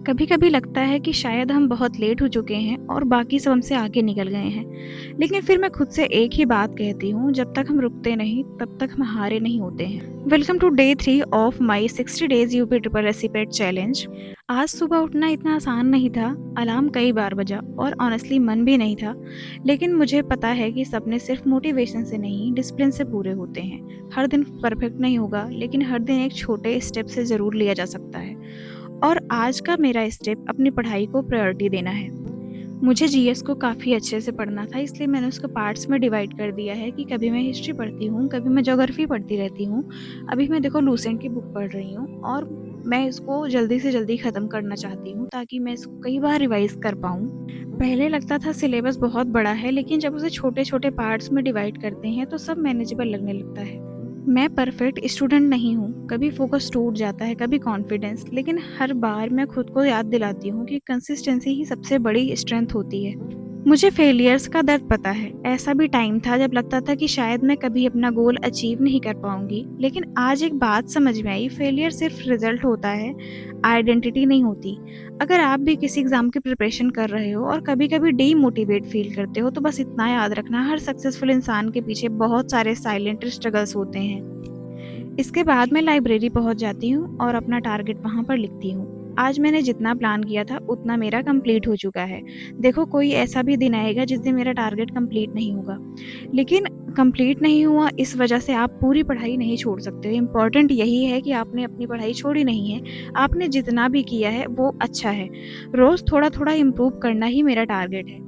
कभी कभी लगता है कि शायद हम बहुत लेट हो चुके हैं और बाकी सब हमसे आगे निकल गए हैं। लेकिन फिर मैं खुद से एक ही बात कहती हूँ, जब तक हम रुकते नहीं तब तक हम हारे नहीं होते हैं। वेलकम टू डे 3 ऑफ माई 60 डेज यूपी ट्रिपल रेसिपेट चैलेंज। आज सुबह उठना इतना आसान नहीं था। अलार्म कई बार बजा और ऑनेस्टली मन भी नहीं था। लेकिन मुझे पता है कि सपने सिर्फ मोटिवेशन से नहीं, डिसिप्लिन से पूरे होते हैं। हर दिन परफेक्ट नहीं होगा, लेकिन हर दिन एक छोटे स्टेप से ज़रूर लिया जा सकता है। और आज का मेरा स्टेप अपनी पढ़ाई को प्रायोरिटी देना है। मुझे जीएस को काफ़ी अच्छे से पढ़ना था, इसलिए मैंने उसको पार्ट्स में डिवाइड कर दिया है कि कभी मैं हिस्ट्री पढ़ती हूँ, कभी मैं ज्योग्राफी पढ़ती रहती हूँ। अभी मैं देखो लूसेंट की बुक पढ़ रही हूँ और मैं इसको जल्दी से जल्दी ख़त्म करना चाहती हूँ ताकि मैं इसको कई बार रिवाइज़ कर पाऊँ। पहले लगता था सिलेबस बहुत बड़ा है, लेकिन जब उसे छोटे-छोटे पार्ट्स में डिवाइड करते हैं तो सब मैनेजेबल लगने लगता है। मैं परफेक्ट स्टूडेंट नहीं हूँ, कभी फोकस टूट जाता है, कभी कॉन्फिडेंस, लेकिन हर बार मैं खुद को याद दिलाती हूँ कि कंसिस्टेंसी ही सबसे बड़ी स्ट्रेंथ होती है। मुझे फेलियर्स का दर्द पता है। ऐसा भी टाइम था जब लगता था कि शायद मैं कभी अपना गोल अचीव नहीं कर पाऊंगी, लेकिन आज एक बात समझ में आई, फेलियर सिर्फ रिजल्ट होता है, आइडेंटिटी नहीं होती। अगर आप भी किसी एग्जाम की प्रिपरेशन कर रहे हो और कभी कभी डीमोटिवेट फील करते हो, तो बस इतना याद रखना, हर सक्सेसफुल इंसान के पीछे बहुत सारे साइलेंट स्ट्रगल्स होते हैं। इसके बाद मैं लाइब्रेरी पहुंच जाती हूँ और अपना टारगेट वहां पर लिखती हूँ। आज मैंने जितना प्लान किया था उतना मेरा कंप्लीट हो चुका है। देखो, कोई ऐसा भी दिन आएगा जिस दिन मेरा टारगेट कंप्लीट नहीं होगा, लेकिन कंप्लीट नहीं हुआ इस वजह से आप पूरी पढ़ाई नहीं छोड़ सकते हो। इम्पॉर्टेंट यही है कि आपने अपनी पढ़ाई छोड़ी नहीं है, आपने जितना भी किया है वो अच्छा है। रोज थोड़ा थोड़ा इम्प्रूव करना ही मेरा टारगेट है।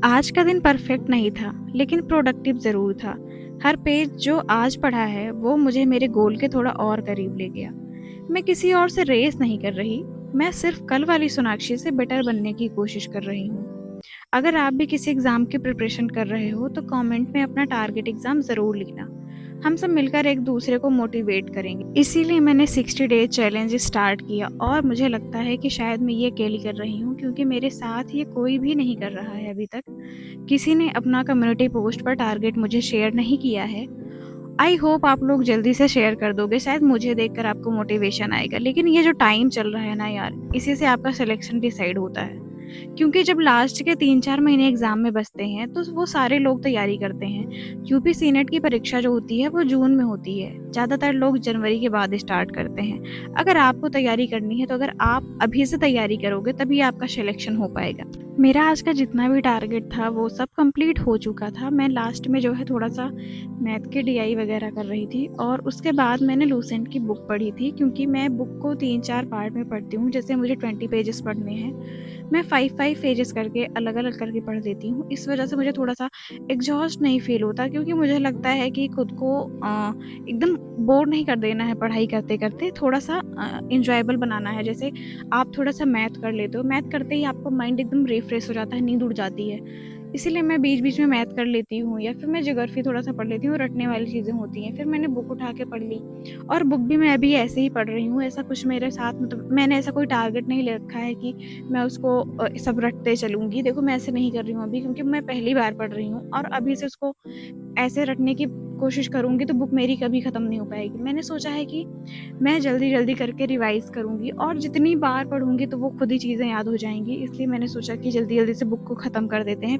आज का दिन परफेक्ट नहीं था, लेकिन प्रोडक्टिव ज़रूर था। हर पेज जो आज पढ़ा है वो मुझे मेरे गोल के थोड़ा और करीब ले गया। मैं किसी और से रेस नहीं कर रही, मैं सिर्फ कल वाली सोनाक्षी से बेटर बनने की कोशिश कर रही हूँ। अगर आप भी किसी एग्ज़ाम की प्रिपरेशन कर रहे हो तो कमेंट में अपना टारगेट एग्ज़ाम ज़रूर लिखना। हम सब मिलकर एक दूसरे को मोटिवेट करेंगे। इसीलिए मैंने 60 डेज चैलेंज स्टार्ट किया और मुझे लगता है कि शायद मैं ये अकेली कर रही हूँ, क्योंकि मेरे साथ ये कोई भी नहीं कर रहा है अभी तक। किसी ने अपना कम्युनिटी पोस्ट पर टारगेट मुझे शेयर नहीं किया है। आई होप आप लोग जल्दी से शेयर कर दोगे, शायद मुझे देखकर आपको मोटिवेशन आएगा। लेकिन ये जो टाइम चल रहा है ना यार, इसी से आपका सिलेक्शन डिसाइड होता है। क्योंकि जब लास्ट के 3-4 महीने एग्ज़ाम में बचते हैं तो वो सारे लोग तैयारी करते हैं। यूपी सीनेट की परीक्षा जो होती है वो जून में होती है। ज़्यादातर लोग जनवरी के बाद स्टार्ट करते हैं। अगर आपको तैयारी करनी है तो अगर आप अभी से तैयारी करोगे तभी आपका सिलेक्शन हो पाएगा। मेरा आज का जितना भी टारगेट था वो सब कंप्लीट हो चुका था। मैं लास्ट में जो है थोड़ा-सा मैथ के डीआई वगैरह कर रही थी और उसके बाद मैंने लूसेंट की बुक पढ़ी थी, क्योंकि मैं बुक को 3-4 पार्ट में पढ़ती हूँ। जैसे मुझे 20 पेजेस पढ़ने हैं, मैं 5-5 पेजेस करके अलग-अलग करके पढ़ देती हूँ। इस वजह से मुझे थोड़ा-सा एग्ज़ॉस्ट नहीं फ़ील होता, क्योंकि मुझे लगता है कि खुद को एकदम बोर नहीं कर देना है पढ़ाई करते-करते, थोड़ा-सा एन्जॉयबल बनाना है। जैसे आप थोड़ा-सा मैथ कर लेते हो, मैथ करते ही आपका माइंड एकदम रिफ्रेश हो जाता है, नींद उड़ जाती है। इसीलिए मैं बीच-बीच में मैथ कर लेती हूँ या फिर मैं ज्योग्राफी थोड़ा-सा पढ़ लेती हूँ, रटने वाली चीज़ें होती हैं। फिर मैंने बुक उठा के पढ़ ली और बुक भी मैं अभी ऐसे ही पढ़ रही हूँ। ऐसा कुछ मेरे साथ, मतलब मैंने ऐसा कोई टारगेट नहीं ले रखा है कि मैं उसको सब रटते चलूँगी। देखो, मैं ऐसे नहीं कर रही हूँ अभी, क्योंकि मैं पहली बार पढ़ रही हूँ और अभी से उसको ऐसे रटने की कोशिश करूँगी तो बुक मेरी कभी ख़त्म नहीं हो पाएगी। मैंने सोचा है कि मैं जल्दी-जल्दी करके रिवाइज़ करूँगी और जितनी बार पढ़ूँगी तो वो खुद ही चीज़ें याद हो जाएँगी। इसलिए मैंने सोचा कि जल्दी-जल्दी से बुक को ख़त्म कर देते हैं।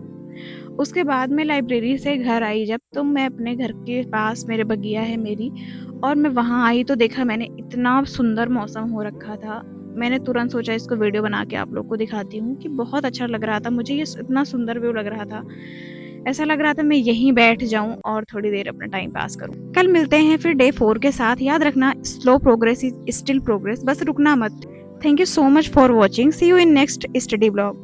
उसके बाद मैं लाइब्रेरी से घर आई जब, तो मैं अपने घर के पास मेरे बगिया है मेरी, और मैं वहाँ आई तो देखा मैंने, इतना सुंदर मौसम हो रखा था। मैंने तुरंत सोचा इसको वीडियो बना के आप लोग को दिखाती हूँ कि बहुत अच्छा लग रहा था मुझे, ये इतना सुंदर व्यू लग रहा था। ऐसा लग रहा था मैं यहीं बैठ जाऊँ और थोड़ी देर अपना टाइम पास करूँ। कल मिलते हैं फिर डे 4 के साथ। याद रखना, slow progress is still progress, बस रुकना मत। Thank you so much for watching. See you in next study blog.